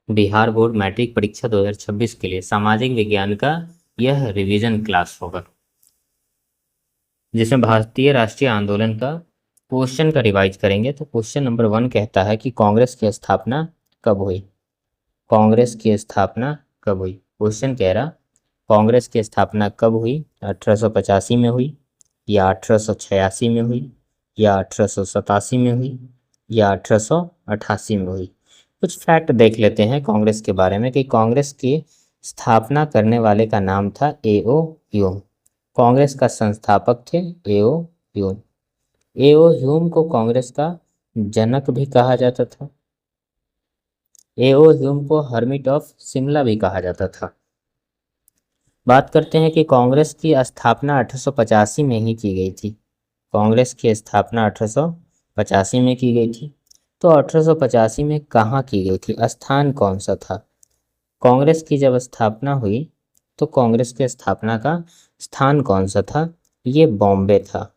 Bihar board matric परीक्षा 2026 के लिए सामाजिक विज्ञान का यह रिवीजन क्लास होगा, जिसमें भारतीय राष्ट्रीय आंदोलन का क्वेश्चन का रिवाइज करेंगे। तो क्वेश्चन नंबर 1 कहता है कि कांग्रेस की स्थापना कब हुई। कांग्रेस की स्थापना कब हुई? क्वेश्चन कह रहा कांग्रेस की स्थापना कब हुई? 1885 में हुई, या 1886 में हुई, या 1887 में हुई, या 1888 में हुई। कुछ फैक्ट देख लेते हैं कांग्रेस के बारे में कि कांग्रेस की स्थापना करने वाले का नाम था ए.ओ. ह्यूम। कांग्रेस का संस्थापक थे ए.ओ. ह्यूम। ए.ओ. ह्यूम को कांग्रेस का जनक भी कहा जाता था। ए.ओ. ह्यूम को हर्मिट ऑफ शिमला भी कहा जाता था। बात करते हैं कि कांग्रेस की स्थापना 1885 में ही की गई थी। कांग्रेस की स्थापना 1885 में की गई थी। तो 1885 में कहाँ की गई थी? स्थान कौन सा था? कांग्रेस की जब स्थापना हुई तो कांग्रेस के स्थापना का स्थान कौन सा था? ये बॉम्बे था।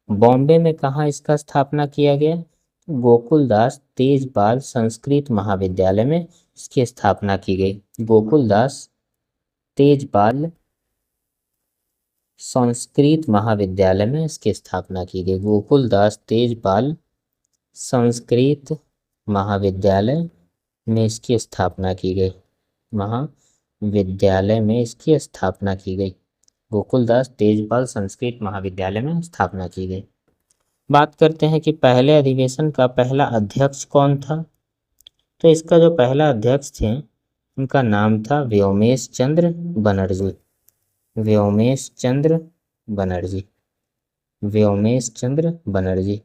बॉम्बे में कहाँ इसका स्थापना किया गया? गोकुलदास तेजपाल संस्कृत महाविद्यालय में इसकी स्थापना की गई। गोकुलदास तेजपाल संस्कृत महाविद्यालय में इसकी स्थापना की गई। गोकुलदास तेजपाल संस्कृत महाविद्यालय में इसकी स्थापना की गई। महाविद्यालय में इसकी स्थापना की गई। गोकुलदास तेजपाल संस्कृत महाविद्यालय में स्थापना की गई। बात करते हैं कि पहले अधिवेशन का पहला अध्यक्ष कौन था। तो इसका जो पहला अध्यक्ष थे उनका नाम था व्योमेश चंद्र बनर्जी। व्योमेश चंद्र बनर्जी। व्योमेश चंद्र बनर्जी,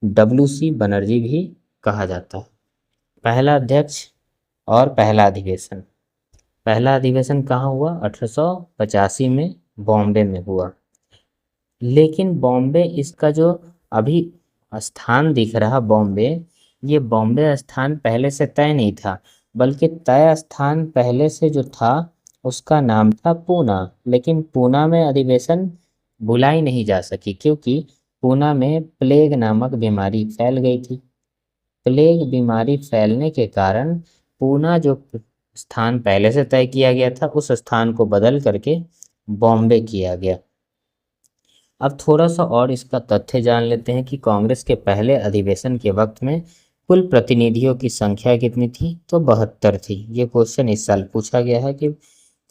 WC बनर्जी भी कहा जाता है। पहला अध्यक्ष और पहला अधिवेशन। पहला अधिवेशन कहाँ हुआ? 1885 में बॉम्बे में हुआ। लेकिन बॉम्बे, इसका जो अभी स्थान दिख रहा बॉम्बे, ये बॉम्बे स्थान पहले से तय नहीं था, बल्कि तय स्थान पहले से जो था उसका नाम था पूना। लेकिन पूना में अधिवेशन बुलाई नहीं जा सकी क्योंकि पूना में प्लेग नामक बीमारी फैल गई थी। प्लेग बीमारी फैलने के कारण पूना जो स्थान पहले से तय किया गया था उस स्थान को बदल करके बॉम्बे किया गया। अब थोड़ा सा और इसका तथ्य जान लेते हैं कि कांग्रेस के पहले अधिवेशन के वक्त में कुल प्रतिनिधियों की संख्या कितनी थी? तो 72 थी। ये क्वेश्चन इस साल पूछा गया है कि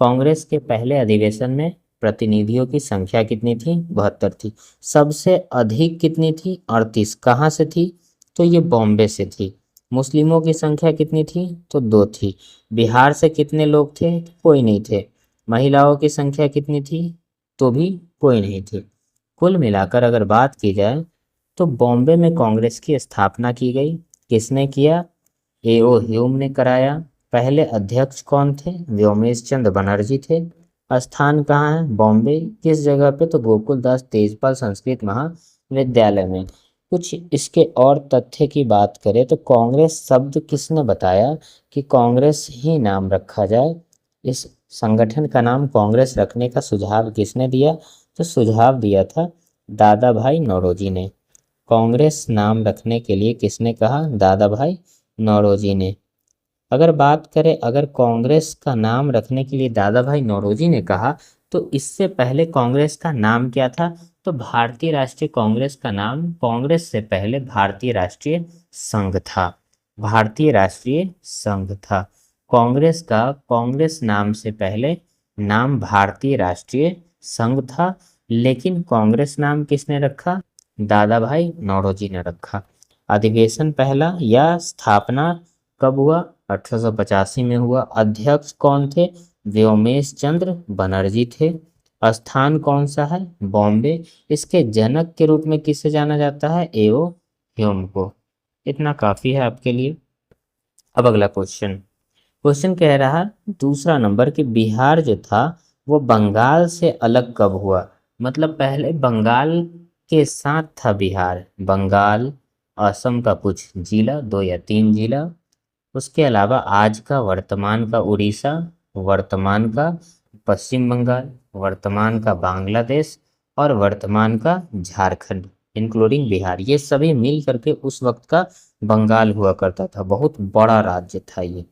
कांग्रेस के पहले अधिवेशन में प्रतिनिधियों की संख्या कितनी थी? 72 थी। सबसे अधिक कितनी थी? 38। कहाँ से थी? तो ये बॉम्बे से थी। मुस्लिमों की संख्या कितनी थी? तो 2 थी। बिहार से कितने लोग थे? तो कोई नहीं थे। महिलाओं की संख्या कितनी थी? तो भी कोई नहीं थी। कुल मिलाकर अगर बात की जाए तो बॉम्बे में कांग्रेस की स्थापना की गई। किसने किया? ए.ओ. ह्यूम ने कराया। पहले अध्यक्ष कौन थे? व्योमेश चंद्र बनर्जी थे। स्थान कहाँ है? बॉम्बे। किस जगह पे? तो गोकुलदास तेजपाल संस्कृत महाविद्यालय में। कुछ इसके और तथ्य की बात करें तो कांग्रेस शब्द किसने बताया कि कांग्रेस ही नाम रखा जाए? इस संगठन का नाम कांग्रेस रखने का सुझाव किसने दिया? तो सुझाव दिया था दादा भाई नौरोजी ने। कांग्रेस नाम रखने के लिए किसने कहा? दादा भाई नौरोजी ने। अगर बात करें, अगर कांग्रेस का नाम रखने के लिए दादा भाई नौरोजी ने कहा तो इससे पहले कांग्रेस का नाम क्या था? तो भारतीय राष्ट्रीय कांग्रेस का नाम कांग्रेस से पहले भारतीय राष्ट्रीय संघ था। भारतीय राष्ट्रीय संघ था। कांग्रेस का कांग्रेस नाम से पहले नाम भारतीय राष्ट्रीय संघ था। लेकिन कांग्रेस नाम किसने रखा? दादा भाई नौरोजी ने रखा। अधिवेशन पहला या स्थापना कब हुआ? 1885 में हुआ। अध्यक्ष कौन थे? व्योमेश चंद्र बनर्जी थे। स्थान कौन सा है? बॉम्बे। इसके जनक के रूप में किसे जाना जाता है? ए.ओ. ह्यूम को। इतना काफी है आपके लिए। अब अगला क्वेश्चन। क्वेश्चन कह रहा दूसरा नंबर कि बिहार जो था वो बंगाल से अलग कब हुआ? मतलब पहले बंगाल के साथ था बिहार। बंगाल, असम का कुछ जिला, 2 या 3 जिला, उसके अलावा आज का वर्तमान का उड़ीसा, वर्तमान का पश्चिम बंगाल, वर्तमान का बांग्लादेश और वर्तमान का झारखंड इंक्लूडिंग बिहार, ये सभी मिल करके उस वक्त का बंगाल हुआ करता था। बहुत बड़ा राज्य था ये।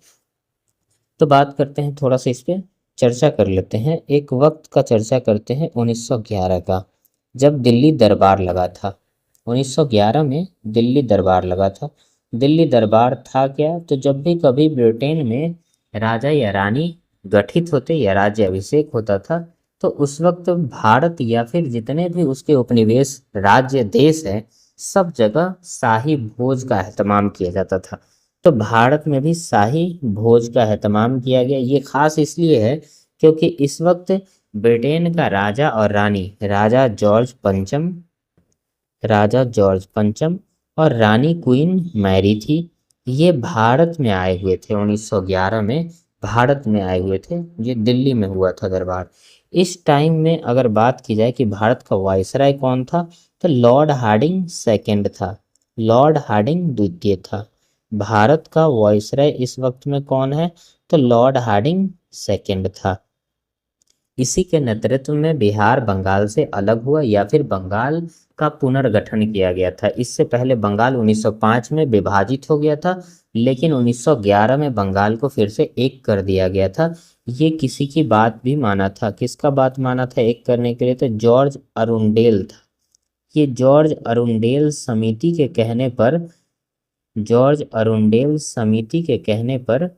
तो बात करते हैं, थोड़ा सा इस पे चर्चा कर लेते हैं। एक वक्त का चर्चा करते हैं 1911 का, जब दिल्ली दरबार लगा था। 1911 में दिल्ली दरबार लगा था। दिल्ली दरबार था क्या, तो जब भी कभी ब्रिटेन में राजा या रानी गठित होते या राज्य अभिषेक होता था, तो उस वक्त भारत या फिर जितने भी उसके उपनिवेश राज्य देश हैं, सब जगह शाही भोज का एहतमाम किया जाता था। तो भारत में भी शाही भोज का एहतमाम किया गया। ये खास इसलिए है क्योंकि इस वक्त ब्रिटेन का राजा और रानी, राजा जॉर्ज पंचम और रानी क्वीन मैरी थी। ये भारत में आए हुए थे 1911 में, भारत में आए हुए थे। ये दिल्ली में हुआ था दरबार। इस टाइम में अगर बात की जाए कि भारत का वायसराय कौन था, तो लॉर्ड हार्डिंग सेकंड था, लॉर्ड हार्डिंग द्वितीय था। भारत का वायसराय इस वक्त में कौन है, तो लॉर्ड हार्डिंग सेकंड था। इसी के नेतृत्व में बिहार बंगाल से अलग हुआ या फिर बंगाल का पुनर्गठन किया गया था। इससे पहले बंगाल 1905 में विभाजित हो गया था, लेकिन 1911 में बंगाल को फिर से एक कर दिया गया था। ये किसी की बात भी माना था, किसका बात माना था एक करने के लिए, तो जॉर्ज अरुंडेल था। ये जॉर्ज अरुंडेल समिति के कहने पर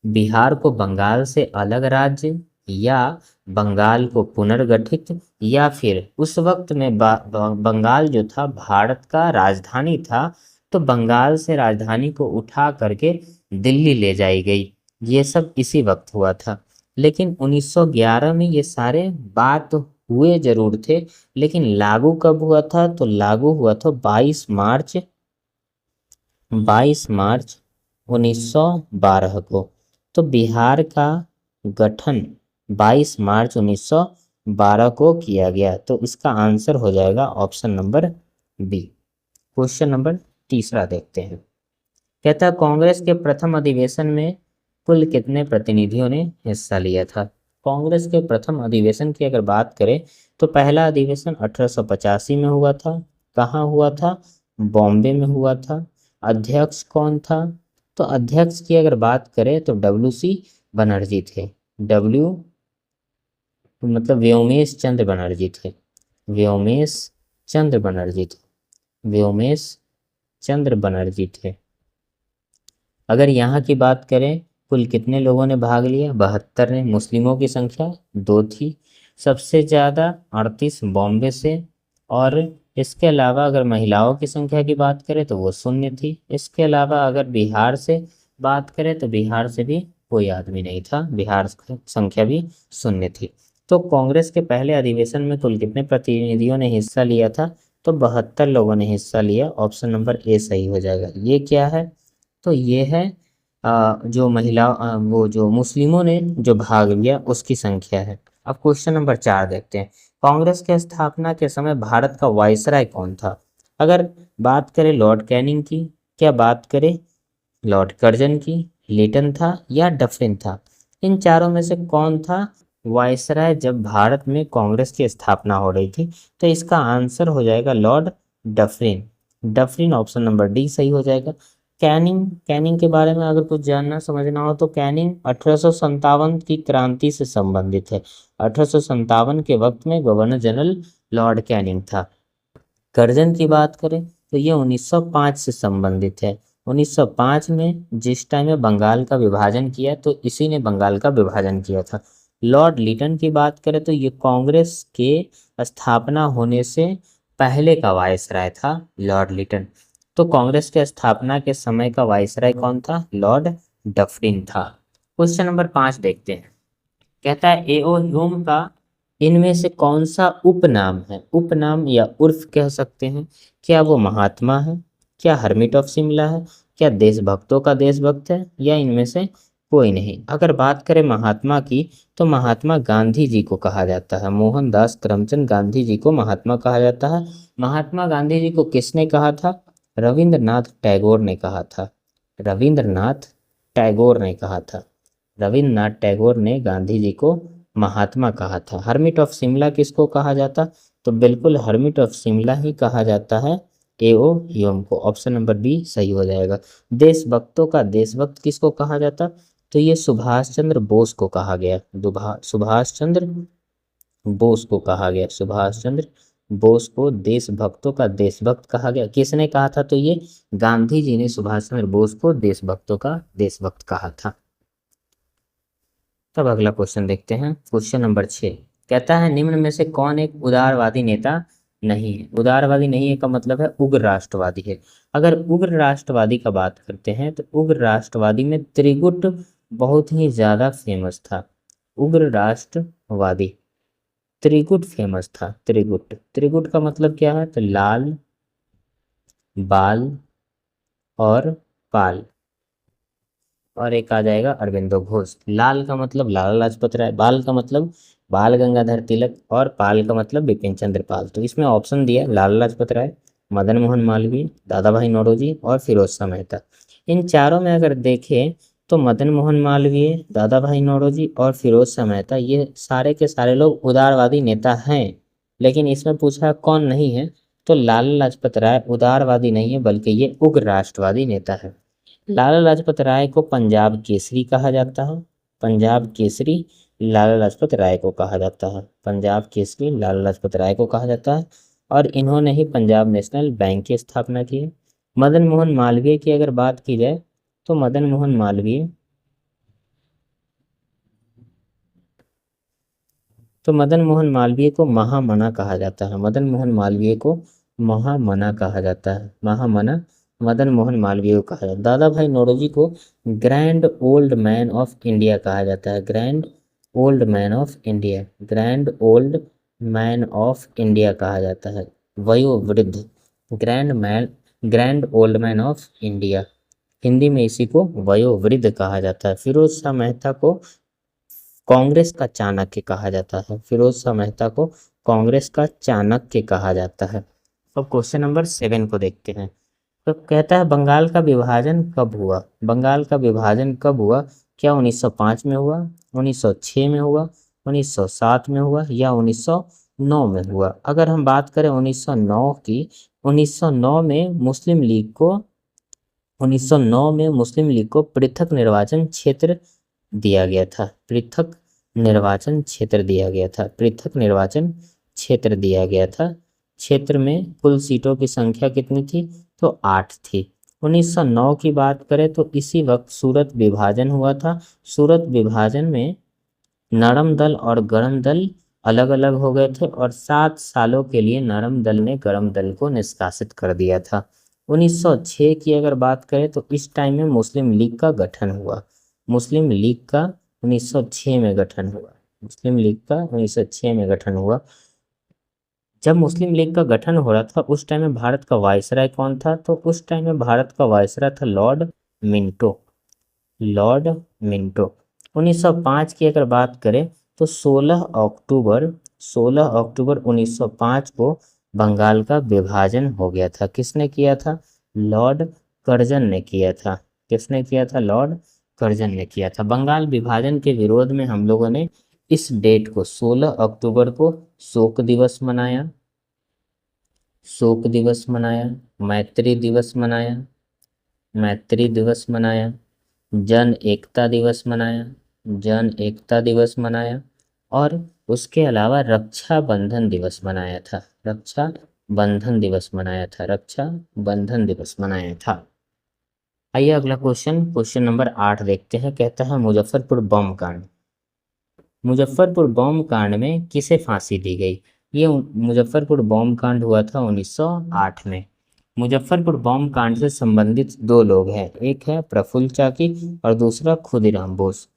बिहार को बंगाल से अलग राज्य या बंगाल को पुनर्गठित, या फिर उस वक्त में बंगाल जो था भारत का राजधानी था, तो बंगाल से राजधानी को उठा करके दिल्ली ले जाई गई। ये सब इसी वक्त हुआ था। लेकिन 1911 में ये सारे बात हुए जरूर थे, लेकिन लागू कब हुआ था, तो लागू हुआ था 22 मार्च 1912 को। तो बिहार का गठन 22 मार्च 1912 को किया गया। तो इसका आंसर हो जाएगा option number B. Question number तीसरा देखते हैं। कहता है कांग्रेस के प्रथम अधिवेशन में कुल कितने प्रतिनिधियों ने हिस्सा लिया था। कांग्रेस के प्रथम अधिवेशन की अगर बात करें तो पहला अधिवेशन 1885 में हुआ था। कहाँ हुआ था, बॉम्बे में हुआ था। अध्यक्ष कौन था, तो अध्यक्ष की अगर बात करें तो WC बनर्जी थे। डब्ल्यू मतलब व्योमेश चंद्र बनर्जी थे, व्योमेश चंद्र बनर्जी थे, व्योमेश चंद्र बनर्जी थे। अगर यहाँ की बात करें कुल कितने लोगों ने भाग लिया, 72 ने। मुस्लिमों की संख्या 2 थी, सबसे ज़्यादा 38 बॉम्बे से। और इसके अलावा अगर महिलाओं की संख्या की बात करें तो वो 0 थी। इसके अलावा अगर बिहार से बात करें तो बिहार से भी कोई आदमी नहीं था, बिहार की संख्या भी 0 थी। तो कांग्रेस के पहले अधिवेशन में कुल कितने प्रतिनिधियों ने हिस्सा लिया था, तो 72 लोगों ने हिस्सा लिया। ऑप्शन नंबर ए सही हो जाएगा। ये क्या है, तो ये है जो वो जो मुस्लिमों ने जो भाग लिया उसकी संख्या है। अब क्वेश्चन नंबर 4 देखते हैं। कांग्रेस के स्थापना के समय भारत का वायसराय कौन था। अगर बात करें लॉर्ड कैनिंग की, क्या बात करें लॉर्ड कर्जन की, लिटन था या डफरिन था, इन चारों में से कौन था वायसराय जब भारत में कांग्रेस की स्थापना हो रही थी, तो इसका आंसर हो जाएगा Lord Dufferin. Dufferin option number D सही हो जाएगा। कैनिंग के बारे में अगर कुछ जानना समझना हो तो कैनिंग 1857 की क्रांति से संबंधित है। 1857 के वक्त में गवर्नर जनरल लॉर्ड कैनिंग था। कर्जन की बात करें तो ये 1905 से संबंधित है। 1905 में जिस टाइम में बंगाल का विभाजन किया तो इसी ने बंगाल का विभाजन किया था। लॉर्ड लिटन की बात करें तो ये कांग्रेस के स्थापना होने से पहले का वायसराय था लॉर्ड लिटन। तो कांग्रेस के स्थापना के समय का वायसराय कौन था, लॉर्ड डफरिन था। क्वेश्चन नंबर 5 देखते हैं। कहता है एओ ह्यूम का इनमें से कौन सा उपनाम है, उपनाम या उर्फ कह सकते हैं। क्या वो महात्मा है, क्या हर्मिट ऑफ शिमला है, क्या देशभक्तों का देशभक्त है, या इनमें से कोई नहीं। अगर बात करें महात्मा की तो महात्मा गांधी जी को कहा जाता है। मोहनदास करमचंद गांधी जी को महात्मा कहा जाता है। महात्मा गांधी जी को किसने कहा था, रविंद्रनाथ टैगोर ने कहा था। रविंद्रनाथ टैगोर ने कहा था। रविंद्रनाथ टैगोर ने गांधी जी को महात्मा कहा था। हर्मिट ऑफ शिमला किसको कहा जाता, तो बिल्कुल हर्मिट ऑफ शिमला ही कहा जाता है एओ ह्यूम को। ऑप्शन नंबर बी सही हो जाएगा। देशभक्तों का देशभक्त किसको कहा जाता, तो ये सुभाष चंद्र बोस को कहा गया। सुभाष चंद्र बोस को कहा गया। सुभाष चंद्र बोस को देशभक्तों का देशभक्त कहा गया। किसने कहा था? तो ये गांधी जी ने सुभाष चंद्र बोस को देशभक्तों का देशभक्त कहा था। तब अगला क्वेश्चन देखते हैं। क्वेश्चन नंबर 6 कहता है निम्न में से कौन एक उदारवादी नेता नहीं है? उदारवादी नहीं है का मतलब है उग्र राष्ट्रवादी है। अगर उग्र राष्ट्रवादी का बात करते हैं तो उग्र राष्ट्रवादी में त्रिगुट बहुत ही ज्यादा फेमस था। उग्र राष्ट्रवादी त्रिगुट फेमस था। त्रिगुट, त्रिगुट का मतलब क्या है? तो लाल, बाल और पाल, और एक आ जाएगा अरविंदो घोष। लाल का मतलब लाला लाजपत राय, बाल का मतलब बाल गंगाधर तिलक, और पाल का मतलब बिपिन चंद्र पाल। तो इसमें ऑप्शन दिया लाला लाजपत राय, मदन मोहन मालवीय, दादा भाई नौरोजी और फिरोज शाह मेहता। इन चारों में अगर देखें तो मदन मोहन मालवीय, दादा भाई नौरोजी और फिरोज शाह मेहता ये सारे के सारे लोग उदारवादी नेता हैं। लेकिन इसमें पूछा कौन नहीं है, तो लाला लाजपत राय उदारवादी नहीं है बल्कि ये उग्र राष्ट्रवादी नेता है। लाला लाजपत राय को पंजाब केसरी कहा जाता है। पंजाब केसरी लाला लाजपत राय को कहा जाता है। पंजाब केसरी लाला लाजपत राय को कहा जाता है, और इन्होंने ही पंजाब नेशनल बैंक की स्थापना की है। मदन मोहन मालवीय की अगर बात की जाए तो मदन मोहन मालवीय को महामना कहा जाता है। मदन मोहन मालवीय को महामना कहा जाता है। महामना मदन मोहन मालवीय को कहा जाता है। दादा भाई नौरोजी को grand old man of India कहा जाता है। Grand old man of India, grand old man of India कहा जाता है। वयोवृद्ध, grand old man of India, Hindi में इसी को वयोवृद्ध कहा जाता है। फिरोज शाह मेहता को कांग्रेस का चाणक्य कहा जाता है। फिरोज शाह मेहता को कांग्रेस का चाणक्य कहा जाता है। अब क्वेश्चन नंबर 7 को देखते हैं। तो कहता है बंगाल का विभाजन कब हुआ? बंगाल का विभाजन कब हुआ? क्या 1905 में हुआ, 1906 में हुआ, 1907 में हुआ, या 1909 में हुआ? अगर हम बात करें 1909 की, 1909 में मुस्लिम लीग को 1909 में मुस्लिम लीग को पृथक निर्वाचन क्षेत्र दिया गया था। पृथक निर्वाचन क्षेत्र दिया गया था। पृथक निर्वाचन क्षेत्र दिया गया था। क्षेत्र में कुल सीटों की संख्या कितनी थी? तो 8 थी। 1909 की बात करें तो इसी वक्त सूरत विभाजन हुआ था। सूरत विभाजन में नरम दल और गरम दल अलग अलग हो गए थे, और 7 सालों के लिए नरम दल ने गरम दल को निष्कासित कर दिया था। 1906 की अगर बात करें तो इस टाइम में मुस्लिम लीग का गठन हुआ। मुस्लिम लीग का 1906 में गठन हुआ। मुस्लिम लीग का 1906 में गठन हुआ। जब मुस्लिम लीग का गठन हो रहा था उस टाइम में भारत का वायसराय कौन था? तो उस टाइम में भारत का वायसराय था लॉर्ड मिंटो। Lord Minto. 1905 की अगर बात करें तो 16 अक्टूबर 1905 को बंगाल का विभाजन हो गया था। किसने किया था? लॉर्ड कर्जन ने किया था। किसने किया था? लॉर्ड कर्जन ने किया था। बंगाल विभाजन के विरोध में हम लोगों ने इस डेट को 16 अक्टूबर को शोक दिवस मनाया। शोक दिवस मनाया, मैत्री दिवस मनाया, मैत्री दिवस मनाया, जन एकता दिवस मनाया, जन एकता दिवस मनाया, और उसके अलावा रक्षा बंधन दिवस मनाया था। रक्षा बंधन दिवस मनाया था। रक्षा बंधन दिवस मनाया था। आइए अगला क्वेश्चन नंबर 8 देखते हैं। कहता है मुजफ्फरपुर बम कांड। मुजफ्फरपुर बम कांड में किसे फांसी दी गई? ये मुजफ्फरपुर बम कांड हुआ था 1908 में। मुजफ्फरपुर बम कांड से संबंधित 2 लोग हैं, एक है प्रफुल्ल चाकी और दूसरा खुदीराम बोस।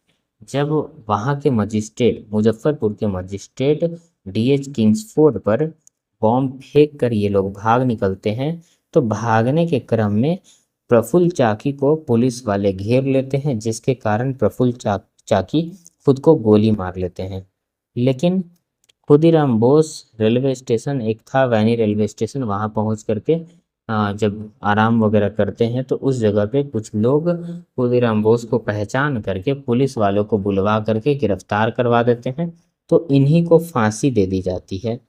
जब वहाँ के मजिस्ट्रेट, मुजफ्फरपुर के मजिस्ट्रेट डीएच किंग्सफोर्ड पर बॉम्ब फेंक कर ये लोग भाग निकलते हैं, तो भागने के क्रम में प्रफुल्ल चाकी को पुलिस वाले घेर लेते हैं, जिसके कारण प्रफुल्ल चाकी खुद को गोली मार लेते हैं। लेकिन खुदीराम बोस रेलवे स्टेशन, एक था वैनी रेलवे स्टेशन, वहाँ पहुँच करके जब आराम वगैरह करते हैं तो उस जगह पे कुछ लोग खुदीराम बोस को पहचान करके पुलिस वालों को बुलवा करके गिरफ्तार करवा देते हैं। तो इन्हीं को फांसी दे दी जाती है।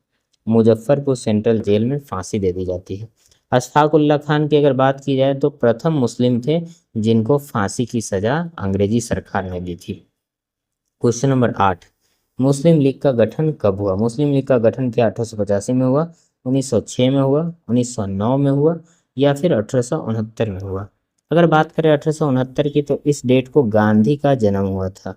मुजफ्फरपुर सेंट्रल जेल में फांसी दे दी जाती है। अशफाक उल्ला खान की अगर बात की जाए तो प्रथम मुस्लिम थे जिनको फांसी की सजा अंग्रेजी सरकार ने दी थी। क्वेश्चन नंबर 8, मुस्लिम लीग का गठन कब हुआ? मुस्लिम लीग का गठन क्या 1885 में हुआ, 1906 में हुआ, 1909 में हुआ या फिर 1869 में हुआ? अगर बात करें 1869 की तो इस डेट को गांधी का जन्म हुआ था।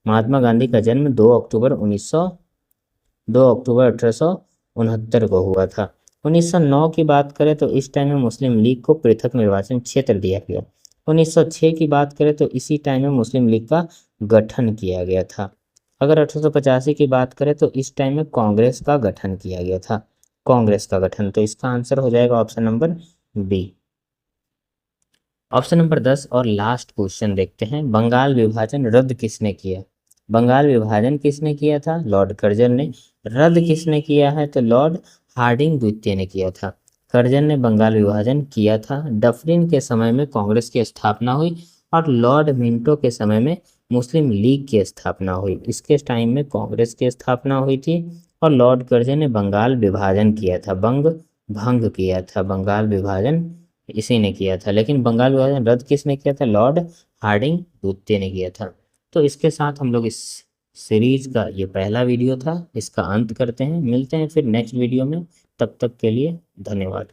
महात्मा गांधी का जन्म 2 अक्टूबर 1869 को हुआ था। 1909 की बात करें तो इस टाइम में मुस्लिम लीग को पृथक निर्वाचन क्षेत्र दिया गया। 1906 की बात करें तो इसी टाइम में मुस्लिम लीग का गठन किया गया था। अगर 1885 की बात करें तो इस टाइम में कांग्रेस का गठन किया गया था, कांग्रेस का गठन। तो इसका आंसर हो जाएगा option number B. Option number 10 और लास्ट क्वेश्चन देखते हैं, बंगाल विभाजन रद्द किसने किया? बंगाल विभाजन किसने किया था? लॉर्ड कर्जन ने। रद्द किसने किया है? तो लॉर्ड हार्डिंग द्वितीय ने किया था। कर्जन ने बंगाल विभाजन किया था। डफरिन के समय में कांग्रेस की स्थापना हुई और लॉर्ड मिंटो के समय में मुस्लिम लीग की स्थापना हुई। इसके टाइम में कांग्रेस की स्थापना हुई थी और लॉर्ड कर्जन ने बंगाल विभाजन किया था, भंग किया था। बंगाल विभाजन इसी ने किया था, लेकिन बंगाल विभाजन रद्द किसने किया था? लॉर्ड हार्डिंग द्वितीय ने किया था। तो इसके साथ हम लोग इस सीरीज का ये पहला वीडियो था, इसका अंत करते हैं। मिलते हैं फिर नेक्स्ट वीडियो में, तब तक के लिए धन्यवाद।